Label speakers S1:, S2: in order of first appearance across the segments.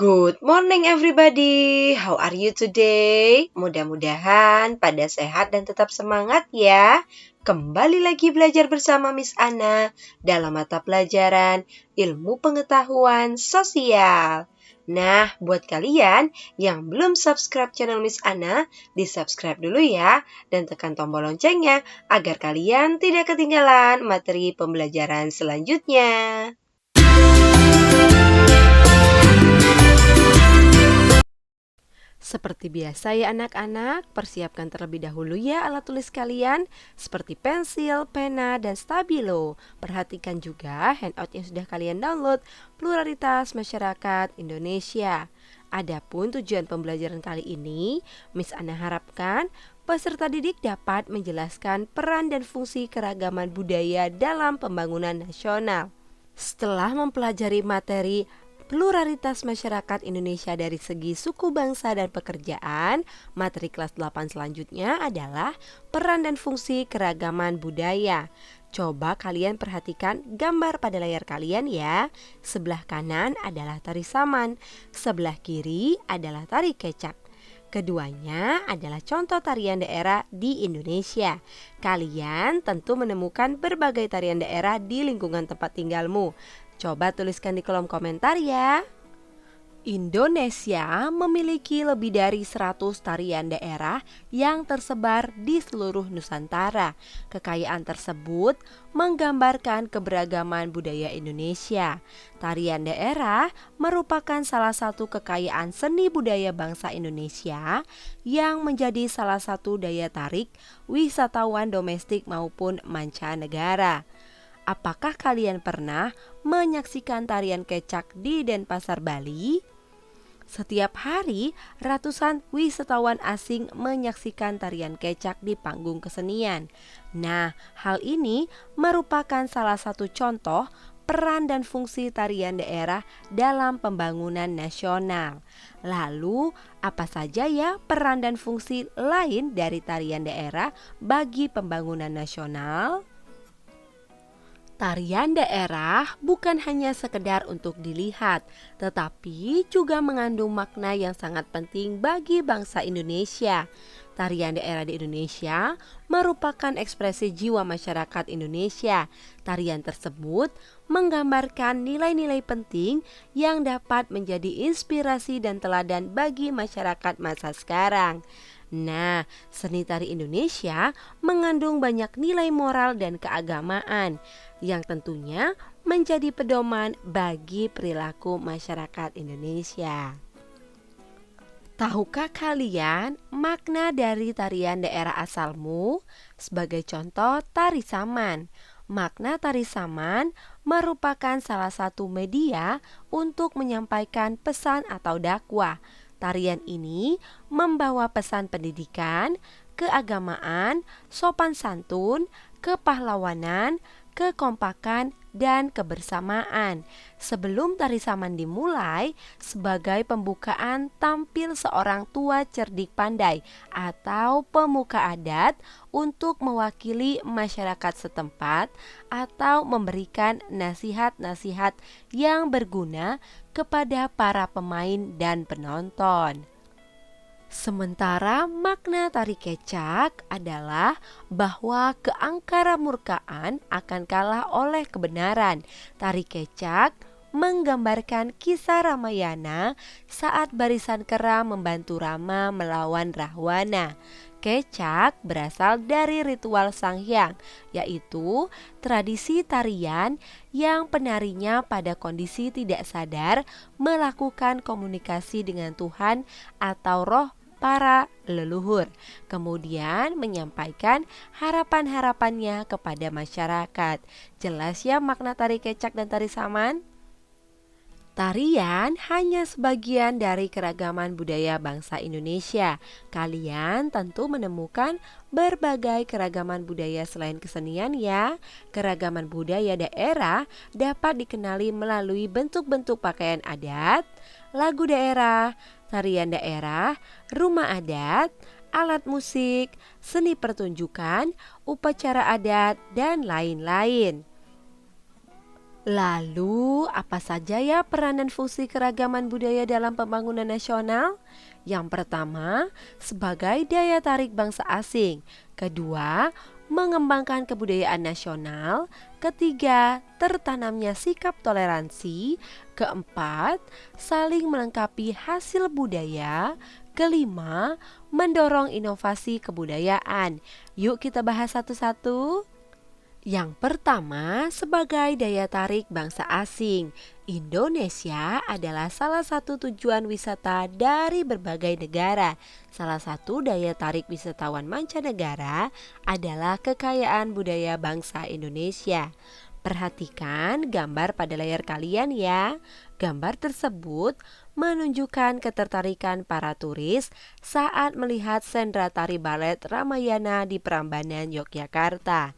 S1: Good morning everybody, how are you today? Mudah-mudahan pada sehat dan tetap semangat ya. Kembali lagi belajar bersama Miss Ana dalam mata pelajaran Ilmu Pengetahuan Sosial. Nah, buat kalian yang belum subscribe channel Miss Ana, di-subscribe dulu ya dan tekan tombol loncengnya agar kalian tidak ketinggalan materi pembelajaran selanjutnya. Seperti biasa ya anak-anak, persiapkan terlebih dahulu ya alat tulis kalian seperti pensil, pena, dan stabilo. Perhatikan juga handout yang sudah kalian download, Pluralitas Masyarakat Indonesia. Adapun tujuan pembelajaran kali ini, Miss Ana harapkan peserta didik dapat menjelaskan peran dan fungsi keragaman budaya dalam pembangunan nasional. Setelah mempelajari materi Pluralitas Masyarakat Indonesia dari segi suku, bangsa, dan pekerjaan, materi kelas 8 selanjutnya adalah peran dan fungsi keragaman budaya. Coba kalian perhatikan gambar pada layar kalian ya. Sebelah kanan adalah tari saman, sebelah kiri adalah tari kecak. Keduanya adalah contoh tarian daerah di Indonesia. Kalian tentu menemukan berbagai tarian daerah di lingkungan tempat tinggalmu. Coba tuliskan di kolom komentar ya. Indonesia memiliki lebih dari 100 tarian daerah yang tersebar di seluruh Nusantara. Kekayaan tersebut menggambarkan keberagaman budaya Indonesia. Tarian daerah merupakan salah satu kekayaan seni budaya bangsa Indonesia yang menjadi salah satu daya tarik wisatawan domestik maupun mancanegara. Apakah kalian pernah menyaksikan tarian kecak di Denpasar, Bali? Setiap hari, ratusan wisatawan asing menyaksikan tarian kecak di panggung kesenian. Nah, hal ini merupakan salah satu contoh peran dan fungsi tarian daerah dalam pembangunan nasional. Lalu, apa saja ya peran dan fungsi lain dari tarian daerah bagi pembangunan nasional? Tarian daerah bukan hanya sekedar untuk dilihat, tetapi juga mengandung makna yang sangat penting bagi bangsa Indonesia. Tarian daerah di Indonesia merupakan ekspresi jiwa masyarakat Indonesia. Tarian tersebut menggambarkan nilai-nilai penting yang dapat menjadi inspirasi dan teladan bagi masyarakat masa sekarang. Nah, seni tari Indonesia mengandung banyak nilai moral dan keagamaan yang tentunya menjadi pedoman bagi perilaku masyarakat Indonesia. Tahukah kalian makna dari tarian daerah asalmu? Sebagai contoh, tari saman. Makna tari saman merupakan salah satu media untuk menyampaikan pesan atau dakwah. Tarian ini membawa pesan pendidikan, keagamaan, sopan santun, kepahlawanan, kekompakan, dan kebersamaan. Sebelum tari saman dimulai, sebagai pembukaan tampil seorang tua cerdik pandai atau pemuka adat untuk mewakili masyarakat setempat atau memberikan nasihat-nasihat yang berguna kepada para pemain dan penonton. Sementara makna tari kecak adalah bahwa keangkara-murkaan akan kalah oleh kebenaran. Tari kecak menggambarkan kisah Ramayana saat barisan kera membantu Rama melawan Rahwana. Kecak berasal dari ritual Sanghyang, yaitu tradisi tarian yang penarinya pada kondisi tidak sadar melakukan komunikasi dengan Tuhan atau roh para leluhur, kemudian menyampaikan harapan-harapannya kepada masyarakat. Jelas ya makna tari kecak dan tari saman? Tarian hanya sebagian dari keragaman budaya bangsa Indonesia. Kalian tentu menemukan berbagai keragaman budaya selain kesenian ya. Keragaman budaya daerah dapat dikenali melalui bentuk-bentuk pakaian adat, lagu daerah, tarian daerah, rumah adat, alat musik, seni pertunjukan, upacara adat, dan lain-lain. Lalu, apa saja ya peran dan fungsi keragaman budaya dalam pembangunan nasional? Yang pertama, sebagai daya tarik bangsa asing. Kedua, mengembangkan kebudayaan nasional. Ketiga, tertanamnya sikap toleransi. Keempat, saling melengkapi hasil budaya. Kelima, mendorong inovasi kebudayaan. Yuk kita bahas satu-satu. Yang pertama, sebagai daya tarik bangsa asing, Indonesia adalah salah satu tujuan wisata dari berbagai negara. Salah satu daya tarik wisatawan mancanegara adalah kekayaan budaya bangsa Indonesia. Perhatikan gambar pada layar kalian ya. Gambar tersebut menunjukkan ketertarikan para turis saat melihat sendra tari balet Ramayana di Prambanan, Yogyakarta.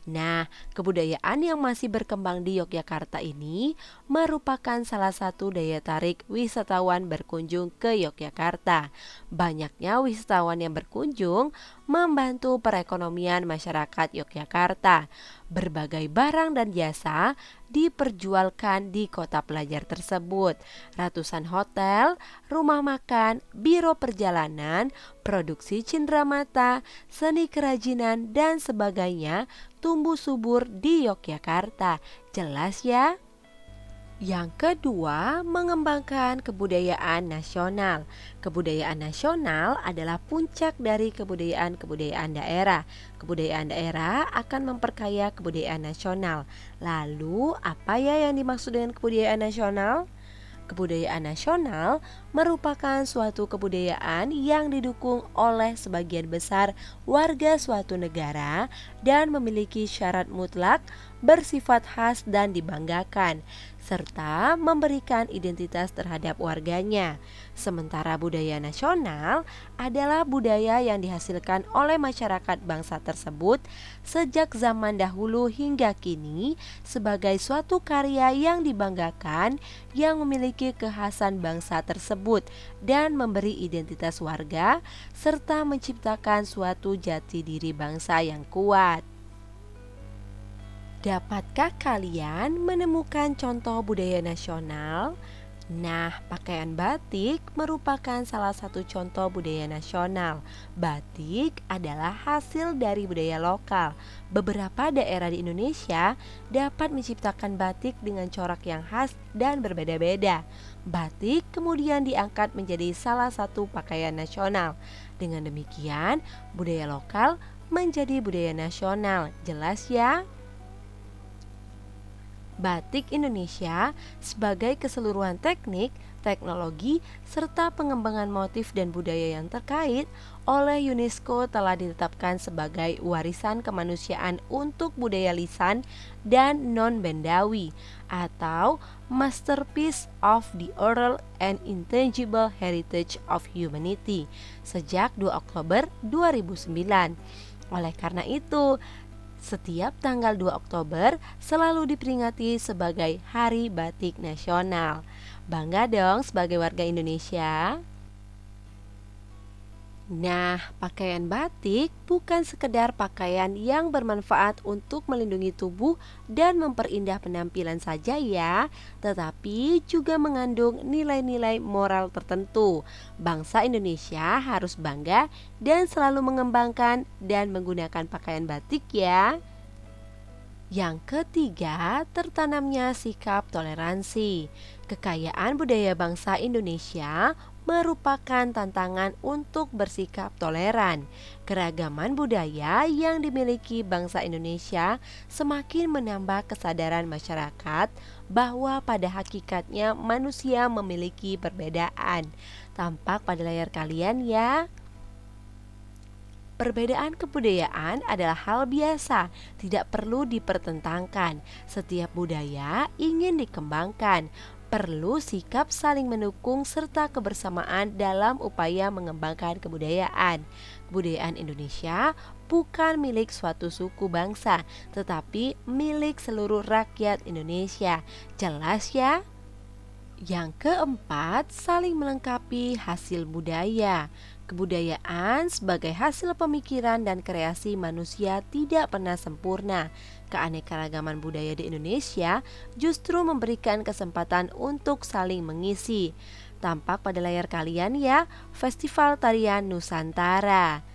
S1: Nah, kebudayaan yang masih berkembang di Yogyakarta ini merupakan salah satu daya tarik wisatawan berkunjung ke Yogyakarta. Banyaknya wisatawan yang berkunjung membantu perekonomian masyarakat Yogyakarta. Berbagai barang dan jasa diperjualkan di kota pelajar tersebut. Ratusan hotel, rumah makan, biro perjalanan, produksi cenderamata, seni kerajinan, dan sebagainya tumbuh subur di Yogyakarta. Jelas ya? Yang kedua, mengembangkan kebudayaan nasional. Kebudayaan nasional adalah puncak dari kebudayaan-kebudayaan daerah. Kebudayaan daerah akan memperkaya kebudayaan nasional. Lalu, apa ya yang dimaksud dengan kebudayaan nasional? Kebudayaan nasional merupakan suatu kebudayaan yang didukung oleh sebagian besar warga suatu negara dan memiliki syarat mutlak, bersifat khas dan dibanggakan, serta memberikan identitas terhadap warganya. Sementara budaya nasional adalah budaya yang dihasilkan oleh masyarakat bangsa tersebut sejak zaman dahulu hingga kini sebagai suatu karya yang dibanggakan yang memiliki kekhasan bangsa tersebut dan memberi identitas warga serta menciptakan suatu jati diri bangsa yang kuat. Dapatkah kalian menemukan contoh budaya nasional? Nah, pakaian batik merupakan salah satu contoh budaya nasional. Batik adalah hasil dari budaya lokal. Beberapa daerah di Indonesia dapat menciptakan batik dengan corak yang khas dan berbeda-beda. Batik kemudian diangkat menjadi salah satu pakaian nasional. Dengan demikian, budaya lokal menjadi budaya nasional. Jelas ya? Batik Indonesia sebagai keseluruhan teknik, teknologi, serta pengembangan motif dan budaya yang terkait oleh UNESCO telah ditetapkan sebagai warisan kemanusiaan untuk budaya lisan dan non-bendawi atau Masterpiece of the Oral and Intangible Heritage of Humanity sejak 2 Oktober 2009. Oleh karena itu, setiap tanggal 2 Oktober selalu diperingati sebagai Hari Batik Nasional. Bangga dong sebagai warga Indonesia. Nah, pakaian batik bukan sekedar pakaian yang bermanfaat untuk melindungi tubuh dan memperindah penampilan saja ya, tetapi juga mengandung nilai-nilai moral tertentu. Bangsa Indonesia harus bangga dan selalu mengembangkan dan menggunakan pakaian batik ya. Yang ketiga, tertanamnya sikap toleransi. Kekayaan budaya bangsa Indonesia merupakan tantangan untuk bersikap toleran. Keragaman budaya yang dimiliki bangsa Indonesia semakin menambah kesadaran masyarakat bahwa pada hakikatnya manusia memiliki perbedaan. Tampak pada layar kalian ya. Perbedaan kebudayaan adalah hal biasa, tidak perlu dipertentangkan. Setiap budaya ingin dikembangkan. Perlu sikap saling mendukung serta kebersamaan dalam upaya mengembangkan kebudayaan. Kebudayaan Indonesia bukan milik suatu suku bangsa, tetapi milik seluruh rakyat Indonesia. Jelas ya? Yang keempat, saling melengkapi hasil budaya. Kebudayaan sebagai hasil pemikiran dan kreasi manusia tidak pernah sempurna. Keanekaragaman budaya di Indonesia justru memberikan kesempatan untuk saling mengisi. Tampak pada layar kalian ya, Festival Tarian Nusantara.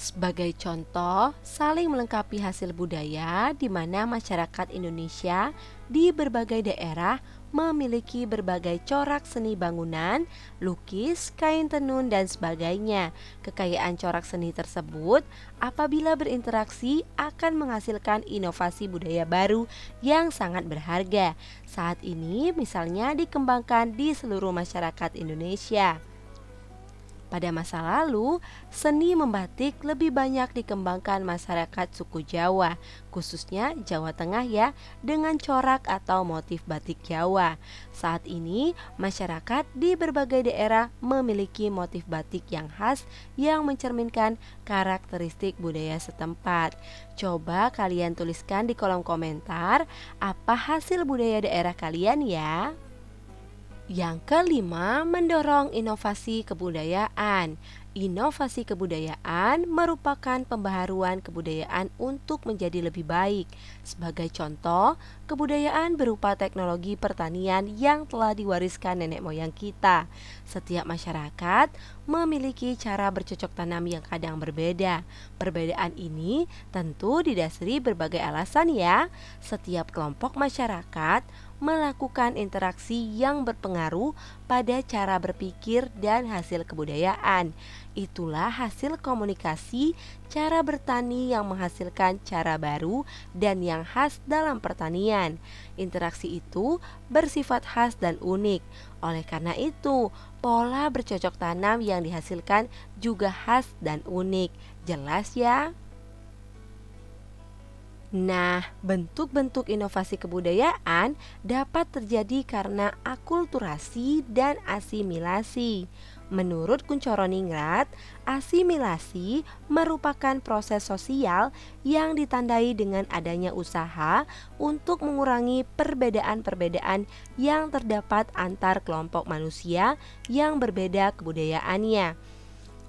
S1: Sebagai contoh, saling melengkapi hasil budaya di mana masyarakat Indonesia di berbagai daerah memiliki berbagai corak seni bangunan, lukis, kain tenun, dan sebagainya. Kekayaan corak seni tersebut apabila berinteraksi akan menghasilkan inovasi budaya baru yang sangat berharga. Saat ini misalnya dikembangkan di seluruh masyarakat Indonesia. Pada masa lalu, seni membatik lebih banyak dikembangkan masyarakat suku Jawa, khususnya Jawa Tengah ya, dengan corak atau motif batik Jawa. Saat ini, masyarakat di berbagai daerah memiliki motif batik yang khas yang mencerminkan karakteristik budaya setempat. Coba kalian tuliskan di kolom komentar apa hasil budaya daerah kalian ya. Yang kelima, mendorong inovasi kebudayaan. Inovasi kebudayaan merupakan pembaharuan kebudayaan untuk menjadi lebih baik. Sebagai contoh, kebudayaan berupa teknologi pertanian yang telah diwariskan nenek moyang kita. Setiap masyarakat memiliki cara bercocok tanam yang kadang berbeda. Perbedaan ini tentu didasari berbagai alasan ya. Setiap kelompok masyarakat melakukan interaksi yang berpengaruh pada cara berpikir dan hasil kebudayaan. Itulah hasil komunikasi cara bertani yang menghasilkan cara baru dan yang khas dalam pertanian. Interaksi itu bersifat khas dan unik. Oleh karena itu, pola bercocok tanam yang dihasilkan juga khas dan unik. Jelas ya? Nah, bentuk-bentuk inovasi kebudayaan dapat terjadi karena akulturasi dan asimilasi. Menurut Kuncoro Ningrat, asimilasi merupakan proses sosial yang ditandai dengan adanya usaha untuk mengurangi perbedaan-perbedaan yang terdapat antar kelompok manusia yang berbeda kebudayaannya.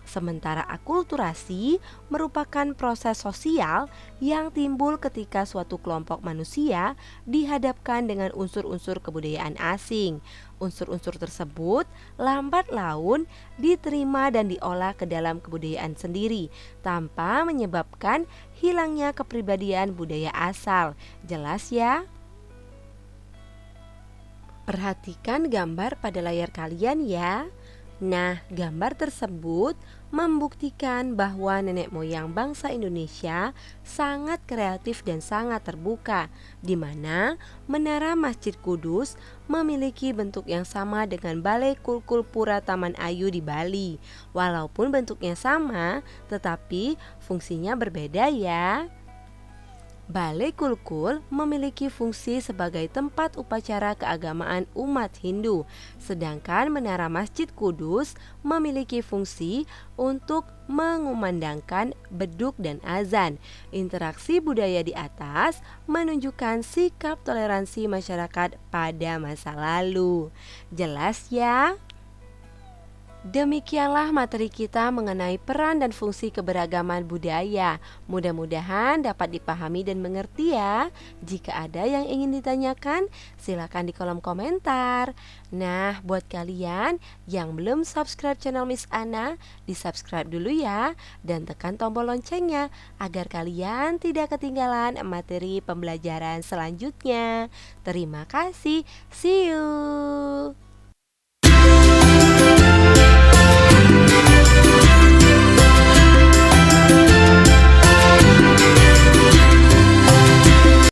S1: Sementara akulturasi merupakan proses sosial yang timbul ketika suatu kelompok manusia dihadapkan dengan unsur-unsur kebudayaan asing. Unsur-unsur tersebut lambat laun diterima dan diolah ke dalam kebudayaan sendiri tanpa menyebabkan hilangnya kepribadian budaya asal. Jelas ya? Perhatikan gambar pada layar kalian ya. Nah, gambar tersebut membuktikan bahwa nenek moyang bangsa Indonesia sangat kreatif dan sangat terbuka, di mana Menara Masjid Kudus memiliki bentuk yang sama dengan Balai Kulkul Pura Taman Ayu di Bali. Walaupun bentuknya sama, tetapi fungsinya berbeda ya. Balai Kulkul memiliki fungsi sebagai tempat upacara keagamaan umat Hindu, sedangkan Menara Masjid Kudus memiliki fungsi untuk mengumandangkan beduk dan azan. Interaksi budaya di atas menunjukkan sikap toleransi masyarakat pada masa lalu. Jelas ya? Demikianlah materi kita mengenai peran dan fungsi keberagaman budaya. Mudah-mudahan dapat dipahami dan mengerti ya. Jika ada yang ingin ditanyakan, silakan di kolom komentar. Nah, buat kalian yang belum subscribe channel Miss Ana, di-subscribe dulu ya. Dan tekan tombol loncengnya agar kalian tidak ketinggalan materi pembelajaran selanjutnya. Terima kasih. See you.